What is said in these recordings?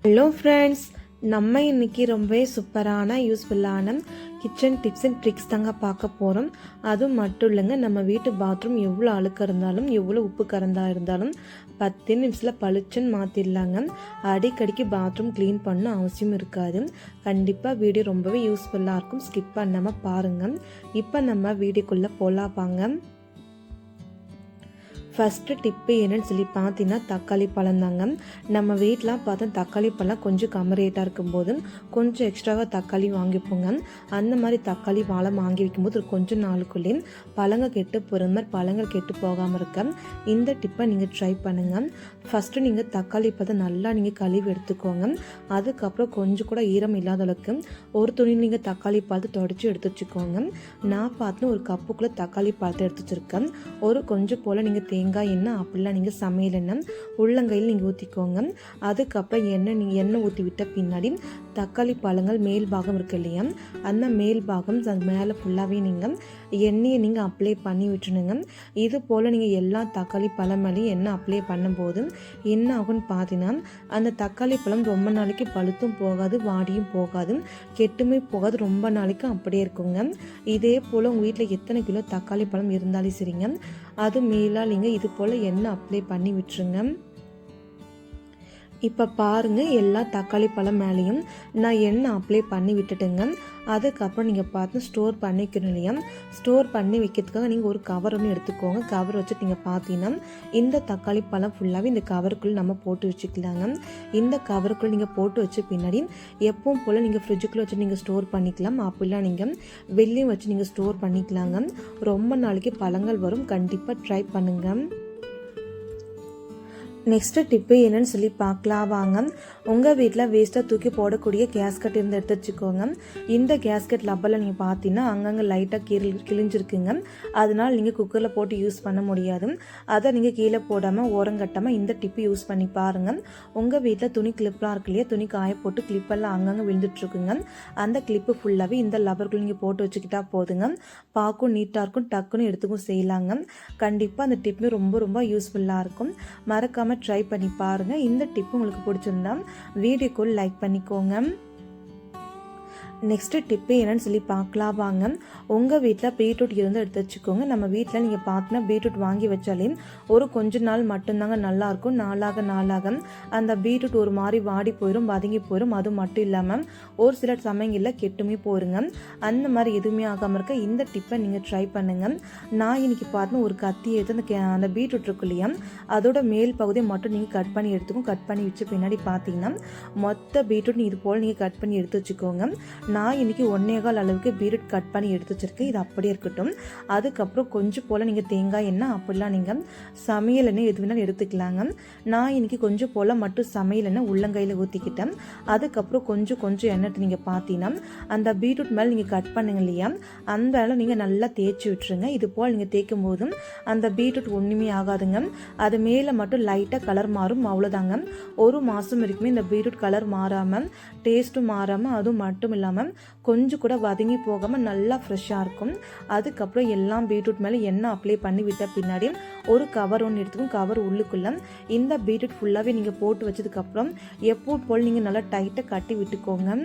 Hello friends, நம்ம இன்னைக்கு ரொம்பவே சூப்பரான யூஸ்ஃபுல்லான கிச்சன் டிப்ஸ் அண்ட் ட்ரிக்ஸ் தாங்க பார்க்க போகிறோம். அதுவும் மட்டும் இல்லைங்க, நம்ம வீட்டு பாத்ரூம் எவ்வளோ அழுக்க இருந்தாலும் எவ்வளோ உப்பு கறந்தா இருந்தாலும் 10 நிமிஷத்தில் பளிச்சுன்னு மாற்றிடலாங்க. அடிக்கடிக்கு பாத்ரூம் க்ளீன் பண்ண அவசியம் இருக்காது. கண்டிப்பாக வீடியோ ரொம்பவே யூஸ்ஃபுல்லாக இருக்கும். ஸ்கிப் பண்ணாமல் பாருங்கள். இப்போ நம்ம வீடியோக்குள்ளே போகலாப்பாங்க. ஃபஸ்ட்டு டிப்பு என்னன்னு சொல்லி பார்த்தீங்கன்னா தக்காளி பழம் தாங்க. நம்ம வீட்டில் பார்த்தா தக்காளி பழம் கொஞ்சம் கம்மி ரேட்டாக இருக்கும்போது கொஞ்சம் எக்ஸ்ட்ராவாக தக்காளி வாங்கிப்போங்க. அந்த மாதிரி தக்காளி பழம் வாங்கி வைக்கும்போது ஒரு கொஞ்சம் நாளுக்குள்ளேயும் பழங்கள் கெட்டு போகிற மாதிரி பழங்கள் கெட்டு போகாமல் இருக்க இந்த டிப்பை நீங்கள் ட்ரை பண்ணுங்கள். ஃபஸ்ட்டு நீங்கள் தக்காளி பழத்தை நல்லா நீங்கள் கழுவி எடுத்துக்கோங்க. அதுக்கப்புறம் கொஞ்சம் கூட ஈரம் இல்லாத அளவுக்கு ஒரு துணி நீங்கள் தக்காளி பழத்தை தொடச்சி எடுத்து வச்சுக்கோங்க. நான் பார்த்து ஒரு கப்புக்குள்ளே தக்காளி பழத்தை எடுத்து வச்சுருக்கேன். ஒரு கொஞ்சம் போல் நீங்கள் தேங்காய் எண்ணெய் அப்படிலாம் நீங்கள் சமையல் எண்ணெய் உள்ளங்கையில் நீங்கள் ஊற்றிக்கோங்க. அதுக்கப்புறம் எண்ணெய் ஊற்றி விட்ட பின்னாடி தக்காளி பழங்கள் மேல் பாகம் இருக்கு இல்லையா, அந்த மேல் பாகம் அது மேலே ஃபுல்லாகவே நீங்கள் எண்ணெயை நீங்கள் அப்ளை பண்ணி விட்டுணுங்க. இது போல் நீங்கள் எல்லா தக்காளி பழம் மேலேயும் எண்ணெய் அப்ளை பண்ணும்போது என்ன ஆகும்னு பார்த்தீங்கன்னா அந்த தக்காளி பழம் ரொம்ப நாளைக்கு பழுத்தும் போகாது, வாடியும் போகாது, கெட்டுமே போகாது, ரொம்ப நாளைக்கு அப்படியே இருக்குங்க. இதே போல் உங்கள் வீட்டில் எத்தனை கிலோ தக்காளி பழம் இருந்தாலும் சரிங்க, அது மேலால் நீங்கள் இது போல் எண்ணெய் அப்ளை பண்ணி விட்டுருங்க. இப்போ பாருங்கள், எல்லா தக்காளி பழம் மேலேயும் நான் எண்ணெய் அப்ளை பண்ணி விட்டுட்டுங்க. அதுக்கப்புறம் நீங்கள் பார்த்து ஸ்டோர் பண்ணிக்கணும் இல்லையா, ஸ்டோர் பண்ணி வைக்கிறதுக்காக நீங்கள் ஒரு கவர் ஒன்று எடுத்துக்கோங்க. கவர் வச்சுட்டு நீங்கள் பார்த்தீங்கன்னா இந்த தக்காளி பழம் ஃபுல்லாகவே இந்த கவருக்குள்ளே நம்ம போட்டு வச்சுக்கலாங்க. இந்த கவருக்குள்ளே நீங்கள் போட்டு வச்ச பின்னாடி எப்பவும் போல் நீங்கள் ஃப்ரிட்ஜுக்குள்ளே வச்சு நீங்கள் ஸ்டோர் பண்ணிக்கலாம். அப்படிலாம் நீங்கள் வெளியும் வச்சு நீங்கள் ஸ்டோர் பண்ணிக்கலாங்க. ரொம்ப நாளைக்கு பழங்கள் வரும். கண்டிப்பாக ட்ரை பண்ணுங்கள். நெக்ஸ்ட்டு டிப்பு என்னன்னு சொல்லி பார்க்கலாம் வாங்க. உங்கள் வீட்டில் வேஸ்ட்டாக தூக்கி போடக்கூடிய கேஸ்கட் இருந்து எடுத்து வச்சுக்கோங்க. இந்த கேஸ்கட் லப்பரில் நீங்கள் பார்த்தீங்கன்னா அங்கங்கே லைட்டாக கிழிஞ்சிருக்குங்க. அதனால் நீங்கள் குக்கரில் போட்டு யூஸ் பண்ண முடியாது. அதை நீங்கள் கீழே போடாமல் ஓரங்கட்டாமல் இந்த டிப்பு யூஸ் பண்ணி பாருங்கள். உங்கள் வீட்டில் துணி கிளிப்லாம் இருக்கு இல்லையா, துணி காய போட்டு கிளிப்பெல்லாம் அங்கங்கே விழுந்துட்டுருக்குங்க. அந்த கிளிப்பு ஃபுல்லாகவே இந்த லப்பருக்குள்ள நீங்கள் போட்டு வச்சுக்கிட்டா போதுங்க. பார்க்கும் நீட்டாக இருக்கும், டக்குன்னு எடுத்துக்கும் செய்யலாங்க. கண்டிப்பாக அந்த டிப்பு ரொம்ப ரொம்ப யூஸ்ஃபுல்லாக இருக்கும். மறக்காமல் ட்ரை பண்ணி பாருங்க. இந்த டிப் உங்களுக்கு பிடிச்சிருந்தா வீடியோக்கு லைக் பண்ணிக்கோங்க. நெக்ஸ்ட்டு டிப்பு என்னன்னு சொல்லி பார்க்கலாம் வாங்க. உங்கள் வீட்டில் பீட்ரூட் இருந்து எடுத்து வச்சுக்கோங்க. நம்ம வீட்டில் நீங்கள் பார்த்தீங்கன்னா பீட்ரூட் வாங்கி வச்சாலே ஒரு கொஞ்ச நாள் மட்டும்தாங்க நல்லாயிருக்கும். நாளாக அந்த பீட்ரூட் ஒரு மாதிரி வாடி போயிடும், வதங்கி போயிடும். அது மட்டும் இல்லாமல் ஒரு சில சமயங்களில் கெட்டுமே போயிருங்க. அந்த மாதிரி எதுவுமே ஆகாமல் இருக்க இந்த டிப்பை நீங்கள் ட்ரை பண்ணுங்கள். நான் இன்னைக்கு பார்த்தீங்கன்னா ஒரு கத்தி எடுத்து அந்த பீட்ரூட் இருக்கு இல்லையா, அதோட மேல் பகுதியை மட்டும் நீங்கள் கட் பண்ணி எடுத்துக்கோங்க. கட் பண்ணி வச்ச பின்னாடி பார்த்தீங்கன்னா மொத்த பீட்ரூட் இது போல் நீங்கள் கட் பண்ணி எடுத்து வச்சுக்கோங்க. நான் இன்னைக்கு 1.25 அளவுக்கு பீட்ரூட் கட் பண்ணி எடுத்து வச்சிருக்கேன். இது அப்படியே இருக்கட்டும். அதுக்கப்புறம் கொஞ்சம் போல் நீங்கள் தேங்காய் எண்ணெய் அப்படிலாம் நீங்கள் சமையல் எண்ணெய் எது வேணாலும் எடுத்துக்கலாங்க. நான் இன்னைக்கு கொஞ்சம் போல் மட்டும் சமையல் எண்ணெய் உள்ளங்கையில் ஊற்றிக்கிட்டேன். அதுக்கப்புறம் கொஞ்சம் எண்ணெய் நீங்கள் பார்த்தீங்கன்னா அந்த பீட்ரூட் மேலே நீங்கள் கட் பண்ணுங்க இல்லையா, அந்த அளவு நீங்கள் நல்லா தேய்ச்சி விட்டுருங்க. இது போல் நீங்கள் தேய்க்கும் போதும் அந்த பீட்ரூட் ஒன்றுமே ஆகாதுங்க. அது மேலே மட்டும் லைட்டாக கலர் மாறும், அவ்வளோதாங்க. ஒரு மாதம் வரைக்குமே இந்த பீட்ரூட் கலர் மாறாமல், டேஸ்ட்டும் மாறாமல், அதுவும் மட்டும் இல்லாமல் கொஞ்சம் கூட வதங்கி போகாமல் நல்லா ஃப்ரெஷ்ஷாக இருக்கும். அதுக்கப்புறம் எல்லாம் பீட்ரூட் மேலே எண்ணெய் அப்ளை பண்ணி விட்ட பின்னாடி ஒரு கவர் ஒன்று எடுத்துக்கும். கவர் உள்ளுக்குள்ள இந்த பீட்ரூட் ஃபுல்லாகவே நீங்கள் போட்டு வச்சதுக்கப்புறம் எப்போ போல் நீங்கள் நல்லா டைட்டாக கட்டி விட்டுக்கோங்க.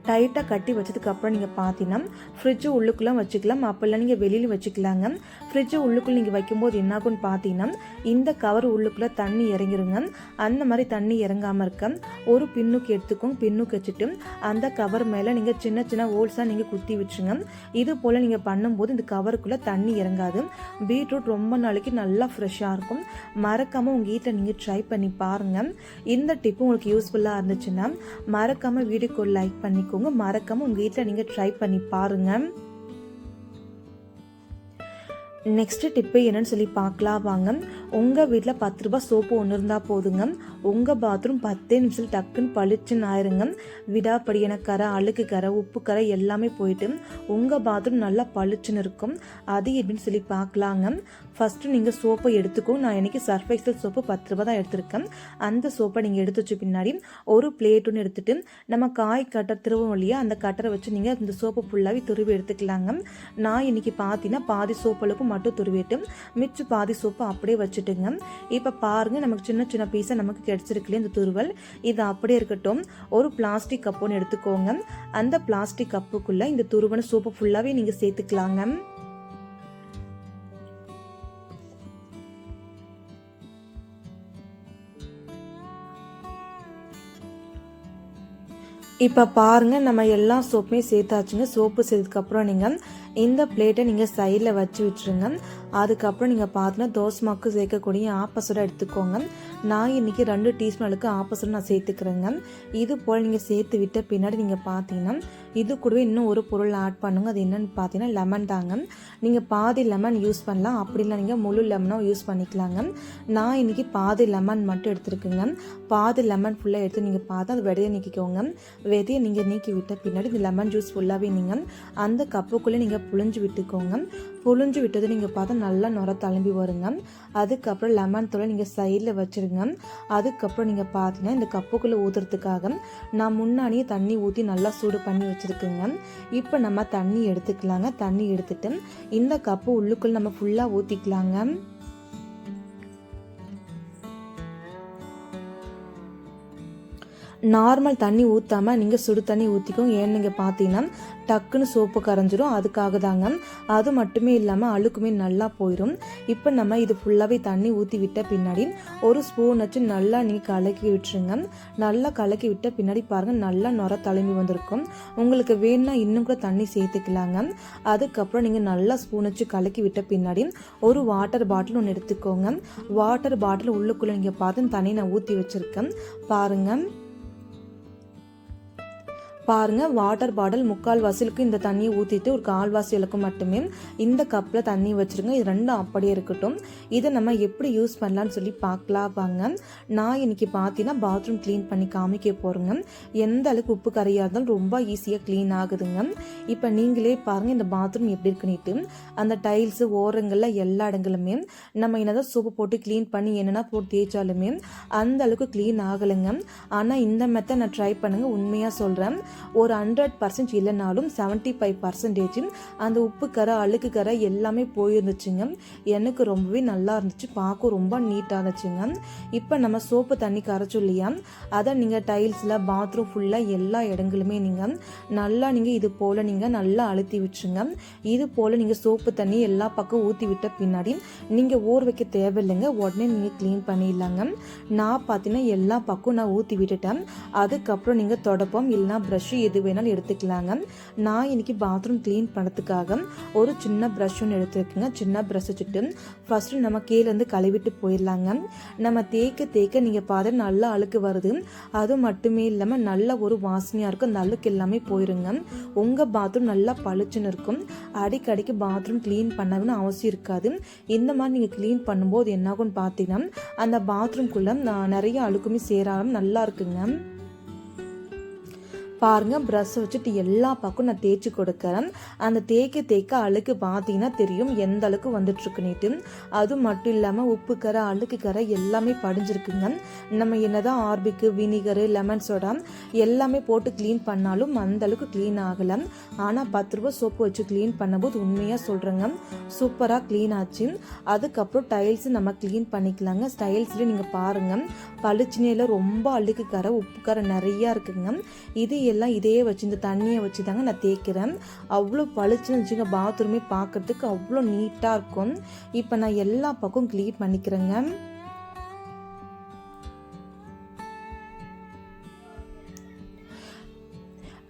டைட்டாக கட்டி வச்சதுக்கப்புறம் நீங்கள் பார்த்தீங்கன்னா ஃப்ரிட்ஜு உள்ளுக்குள்ளே வச்சுக்கலாம், அப்போல்லாம் நீங்கள் வெளியில் வச்சுக்கலாங்க. ஃப்ரிட்ஜு உள்ளுக்குள்ளே நீங்கள் வைக்கும்போது என்னாகும்னு பார்த்தீங்கன்னா இந்த கவர் உள்ளுக்குள்ளே தண்ணி இறங்கிருங்க. அந்த மாதிரி தண்ணி இறங்காமல் இருக்க ஒரு பின்னுக்கு எடுத்துக்கோங்க. பின்னுக்கு வச்சுட்டு அந்த கவர் மேலே நீங்கள் சின்ன ஹோல்ஸாக நீங்கள் குத்தி விட்டுருங்க. இது போல் நீங்கள் பண்ணும்போது இந்த கவருக்குள்ளே தண்ணி இறங்காது. பீட்ரூட் ரொம்ப நாளைக்கு நல்லா ஃப்ரெஷ்ஷாக இருக்கும். மறக்காமல் உங்கள் வீட்டில் நீங்கள் ட்ரை பண்ணி பாருங்கள். இந்த டிப்பு உங்களுக்கு யூஸ்ஃபுல்லாக இருந்துச்சுன்னா மறக்காமல் வீடியோக்கு லைக் பண்ணிக்கோங்க. மறக்காம உங்க வீட்டில் நீங்க ட்ரை பண்ணி பாருங்க. நெக்ஸ்ட் டிப்பு என்னன்னு சொல்லி பார்க்கலாம் வாங்க. உங்கள் வீட்டில் 10 ரூபாய் சோப்பு ஒன்று இருந்தால் போதுங்க. உங்கள் பாத்ரூம் 10 நிமிஷம் டக்குன்னு பளிச்சுன்னு ஆயிருங்க. விடாப்படியான கரை, அழுக்கு கரை, உப்பு கரை எல்லாமே போயிட்டு உங்கள் பாத்ரூம் நல்லா பளிச்சுன்னு இருக்கும். அது எப்படின்னு சொல்லி பார்க்கலாங்க. ஃபஸ்ட்டு நீங்கள் சோப்பை எடுத்துக்கோ. நான் இன்றைக்கி சர்ஃப் எக்ஸல் சோப்பு 10 ரூபாய் தான் எடுத்திருக்கேன். அந்த சோப்பை நீங்கள் எடுத்து வச்ச பின்னாடி ஒரு பிளேட் ஒன்று எடுத்துகிட்டு நம்ம காய் கட்டர் திருவோம் இல்லையா, அந்த கட்டரை வச்சு நீங்கள் இந்த சோப்பு ஃபுல்லாகவே துருவி எடுத்துக்கலாங்க. நான் இன்றைக்கி பார்த்தீங்கன்னா பாதி சோப்பளவுக்கு மட்டும் துருவிட்டு மிச்சம் பாதி சோப்பு அப்படியே வச்சுட்டுங்க. இப்போ பாருங்கள் நமக்கு சின்ன சின்ன பீஸாக நமக்கு கிடச்சிருக்குல்லையே இந்த துருவல். இது அப்படியே இருக்கட்டும். ஒரு பிளாஸ்டிக் கப் ஒன்று எடுத்துக்கோங்க. அந்த பிளாஸ்டிக் கப்புக்குள்ளே இந்த துருவன சோப்பு ஃபுல்லாகவே நீங்கள் சேர்த்துக்கலாங்க. இப்போ பாருங்கள் நம்ம எல்லா சோப்புமே சேர்த்தாச்சுங்க. சோப்பு சேர்த்ததுக்கப்புறம் நீங்கள் இந்த பிளேட்டை நீங்கள் சைடில் வச்சு விட்டுருங்க. அதுக்கப்புறம் நீங்கள் பார்த்தீங்கன்னா தோசை மாவுக்கு சேர்க்கக்கூடிய ஆப்பசோட எடுத்துக்கோங்க. நான் இன்றைக்கி 2 டீஸ்பூன் அளவுக்கு ஆப்பசோட நான் சேர்த்துக்கிறேங்க. இது போல் நீங்கள் சேர்த்து விட்ட பின்னாடி நீங்கள் பார்த்தீங்கன்னா இது கூடவே இன்னும் ஒரு பொருள் ஆட் பண்ணுங்க. அது என்னென்னு பார்த்தீங்கன்னா லெமன் தாங்க. நீங்கள் பாதி லெமன் யூஸ் பண்ணலாம், அப்படி இல்லை நீங்கள் முழு லெமனும் யூஸ் பண்ணிக்கலாங்க. நான் இன்றைக்கி பாதி லெமன் மட்டும் எடுத்துருக்குங்க. பாதி லெமன் ஃபுல்லாக எடுத்து நீங்கள் பார்த்து அது விதையை நீக்கிக்கோங்க. விதையை நீங்கள் நீக்கி விட்ட பின்னாடி இந்த லெமன் ஜூஸ் ஃபுல்லாகவே நீங்கள் அந்த கப்புக்குள்ளே நீங்கள் புழிஞ்சு விட்டுக்கோங்க. புழிஞ்சு விட்டது நீங்கள் பார்த்தா நல்லா நுர தழும்பி வருங்க. அதுக்கப்புறம் லெமன் தூளை நீங்கள் சைடில் வச்சுருங்க. அதுக்கப்புறம் நீங்கள் பார்த்தீங்கன்னா இந்த கப்புக்குள்ளே ஊற்றுறதுக்காக நான் முன்னாடியே தண்ணி ஊற்றி நல்லா சூடு பண்ணி வச்சுருக்குங்க. இப்போ நம்ம தண்ணி எடுத்துக்கலாங்க. தண்ணி எடுத்துட்டு இந்த கப்பு உள்ளுக்குள்ளே நம்ம ஃபுல்லாக ஊற்றிக்கலாங்க. நார்மல் தண்ணி ஊற்றாமல் நீங்கள் சுடு தண்ணி ஊற்றிக்கோங்க. ஏன்னு நீங்கள் பார்த்தீங்கன்னா டக்குன்னு சோப்பு கரைஞ்சிரும், அதுக்காக தாங்க. அது மட்டுமே இல்லாமல் அழுக்குமே நல்லா போயிடும். இப்போ நம்ம இது ஃபுல்லாகவே தண்ணி ஊற்றி விட்ட பின்னாடி ஒரு ஸ்பூன் வச்சு நல்லா நீங்கள் கலக்கி விட்டுருங்க. நல்லா கலக்கி விட்ட பின்னாடி பாருங்கள் நல்லா நுர தழும்பி வந்திருக்கும். உங்களுக்கு வேணும்னா இன்னும் கூட தண்ணி சேர்த்துக்கலாங்க. அதுக்கப்புறம் நீங்கள் நல்லா ஸ்பூன் வச்சு கலக்கி விட்ட பின்னாடி ஒரு வாட்டர் பாட்டில் ஒன்று எடுத்துக்கோங்க. வாட்டர் பாட்டில் உள்ளுக்குள்ளே நீங்கள் பார்த்து தண்ணி நான் ஊற்றி வச்சுருக்கேன் பாருங்கள். வாட்டர் பாட்டில் 3/4 வாசிலுக்கு இந்த தண்ணியை ஊற்றிட்டு ஒரு 1/4 வாசிலுக்கு மட்டுமே இந்த கப்பில் தண்ணி வச்சுருங்க. இது ரெண்டும் அப்படியே இருக்கட்டும். இதை நம்ம எப்படி யூஸ் பண்ணலான்னு சொல்லி பார்க்கலாம் வாங்க. நான் இன்றைக்கி பார்த்தீங்கன்னா பாத்ரூம் க்ளீன் பண்ணி காமிக்க போகிறேங்க. எந்த அளவுக்கு உப்பு கரையாக இருந்தாலும் ரொம்ப ஈஸியாக க்ளீன் ஆகுதுங்க. இப்போ நீங்களே பாருங்கள் இந்த பாத்ரூம் எப்படி இருக்குன்னுட்டு. அந்த டைல்ஸு ஓரங்களில் எல்லா இடங்களுமே நம்ம என்னதான் சோப்பு போட்டு க்ளீன் பண்ணி என்னென்னா போட்டு தேய்ச்சாலுமே அந்த அளவுக்கு க்ளீன் ஆகலைங்க. ஆனால் இந்த மெத்தட் நான் ட்ரை பண்ணுங்கள். உண்மையாக சொல்கிறேன், ஒரு 100% இல்லைனாலும் 75% அந்த உப்பு கரை அழுக்கு கரை எல்லாமே போயிருந்துச்சுங்க. எனக்கு ரொம்பவே நல்லா இருந்துச்சு, பார்க்க ரொம்ப நீட்டாக இருந்துச்சுங்க. இப்போ நம்ம சோப்பு தண்ணி கரைச்சோம் இல்லையா, அதை நீங்கள் டைல்ஸில் பாத்ரூம் ஃபுல்லாக எல்லா இடங்களுமே நீங்கள் நல்லா நீங்கள் இது போல் நீங்கள் நல்லா அழுத்தி விட்டுருங்க. இது போல் நீங்கள் சோப்பு தண்ணி எல்லா பக்கம் ஊற்றி விட்ட பின்னாடி நீங்கள் ஊற வைக்க தேவையில்லைங்க, உடனே நீங்கள் க்ளீன் பண்ணிடலாங்க. நான் பார்த்தீங்கன்னா எல்லா பக்கம் நான் ஊற்றி விட்டுட்டேன். அதுக்கப்புறம் நீங்கள் தொடப்பம் இல்லைனா ப்ரஷ் எது வேணாலும் எடுத்துக்கலாங்க. நான் இன்னைக்கு பாத்ரூம் க்ளீன் பண்ணதுக்காக ஒரு சின்ன ப்ரஷ் ஒன்று எடுத்துருக்குங்க. சின்ன ப்ரஷ் வச்சுட்டு ஃபஸ்ட்டு நம்ம கீழேருந்து கழுவிட்டு போயிடலாங்க. நம்ம தேய்க்க நீங்கள் பார்த்து நல்லா அழுக்கு வருது. அது மட்டுமே இல்லாமல் நல்ல ஒரு வாசனையாக இருக்கும். அந்த அழுக்கு எல்லாமே போயிருங்க. உங்கள் பாத்ரூம் நல்லா பளிச்சுன்னு இருக்கும். அடிக்கடிக்கு பாத்ரூம் க்ளீன் பண்ணணும்னு அவசியம் இருக்காது. இந்த மாதிரி நீங்கள் க்ளீன் பண்ணும்போது என்னாகும்னு பார்த்தீங்கன்னா அந்த பாத்ரூம்குள்ளே நிறைய அழுக்குமே சேராமல் நல்லா இருக்குங்க. பாருங்கள், ப்ரஷ் வச்சுட்டு எல்லா பக்கம் நான் தேய்ச்சி கொடுக்குறேன். அந்த தேய்க்க அழுக்கு பார்த்தீங்கன்னா தெரியும் எந்த அளவுக்கு வந்துட்டுருக்குன்னுட்டு. அது மட்டும் இல்லாமல் உப்பு கரை அழுக்கு கரை எல்லாமே படிஞ்சிருக்குங்க. நம்ம என்னதான் ஆர்பிக்கு வினிகரு லெமன் சோடா எல்லாமே போட்டு க்ளீன் பண்ணாலும் அந்த அளவுக்கு க்ளீன் ஆகலை. ஆனால் 10 ரூபா சோப்பு வச்சு க்ளீன் பண்ணும்போது உண்மையாக சொல்கிறேங்க சூப்பராக க்ளீன் ஆச்சு. அதுக்கப்புறம் டைல்ஸ் நம்ம க்ளீன் பண்ணிக்கலாங்க. டைல்ஸ்லேயும் நீங்கள் பாருங்கள் பளிச்சுனையில் ரொம்ப அழுக்கு கரை உப்பு கரை நிறையா இருக்குங்க. இது எல்லாம் இதே வச்சு இந்த தண்ணியை வச்சு தாங்க நான் தேய்க்கிறேன். அவ்வளோ பளிச்சுன்னு வச்சுங்க, பாத்ரூமே பார்க்கறதுக்கு அவ்வளோ நீட்டாக இருக்கும். இப்போ நான் எல்லா பக்கம் க்ளீன் பண்ணிக்கிறேங்க.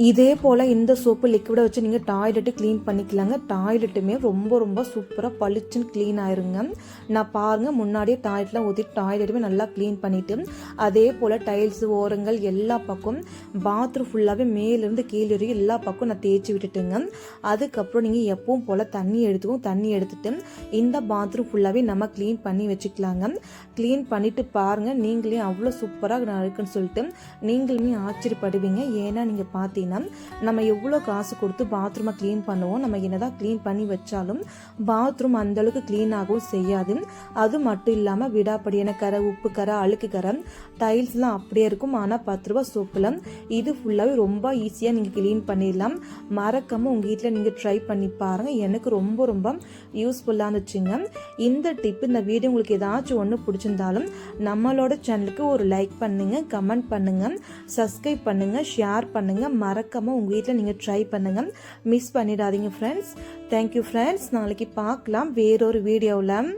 இதே போல் இந்த சோப்பு லிக்விடை வச்சு நீங்கள் டாய்லெட்டு க்ளீன் பண்ணிக்கலாங்க. டாய்லெட்டுமே ரொம்ப ரொம்ப சூப்பராக பளிச்சுன்னு க்ளீன் ஆயிருங்க. நான் பாருங்கள் முன்னாடியே டாய்லெட்லாம் ஊற்றிட்டு டாய்லெட்டுமே நல்லா க்ளீன் பண்ணிவிட்டு அதே போல் டைல்ஸு ஓரங்கள் எல்லா பக்கம் பாத்ரூம் ஃபுல்லாகவே மேலேருந்து கீழே வரைக்கும் எல்லா பக்கம் நான் தேய்ச்சி விட்டுட்டுங்க. அதுக்கப்புறம் நீங்கள் எப்பவும் போல் தண்ணி எடுத்துட்டு இந்த பாத்ரூம் ஃபுல்லாகவே நம்ம க்ளீன் பண்ணி வச்சுக்கலாங்க. க்ளீன் பண்ணிவிட்டு பாருங்கள் நீங்களே அவ்வளோ சூப்பராக இருக்குன்னு சொல்லிட்டு நீங்களுமே ஆச்சரியப்படுவீங்க. ஏன்னா நீங்கள் பார்த்தீங்கன்னா அப்படின்னா நம்ம எவ்வளோ காசு கொடுத்து பாத்ரூமை க்ளீன் பண்ணுவோம், நம்ம என்னதான் க்ளீன் பண்ணி வச்சாலும் பாத்ரூம் அந்தளவுக்கு க்ளீன் ஆகவும் செய்யாது. அது மட்டும் இல்லாமல் விடாப்படியான கரை, உப்பு கரை, அழுக்கு கரை, டைல்ஸ்லாம் அப்படியே இருக்கும். ஆனால் 10 ரூபா சோப்பில் இது ஃபுல்லாகவே ரொம்ப ஈஸியாக நீங்கள் க்ளீன் பண்ணிடலாம். மறக்காமல் உங்கள் வீட்டில் நீங்கள் ட்ரை பண்ணி பாருங்கள். எனக்கு ரொம்ப ரொம்ப யூஸ்ஃபுல்லாக இருந்துச்சுங்க இந்த டிப். இந்த வீடியோ உங்களுக்கு ஏதாச்சும் ஒன்று பிடிச்சிருந்தாலும் நம்மளோட சேனலுக்கு ஒரு லைக் பண்ணுங்கள், கமெண்ட் பண்ணுங்கள், சப்ஸ்கிரைப் பண்ணுங்கள், ஷேர் பண்ணுங்கள். மறக்காமல் உங்கள் வீட்டில் நீங்கள் ட்ரை பண்ணுங்கள், மிஸ் பண்ணிடாதீங்க ஃப்ரெண்ட்ஸ். Thank you friends. நாளைக்கு பார்க்கலாம் வேறொரு வீடியோவில்.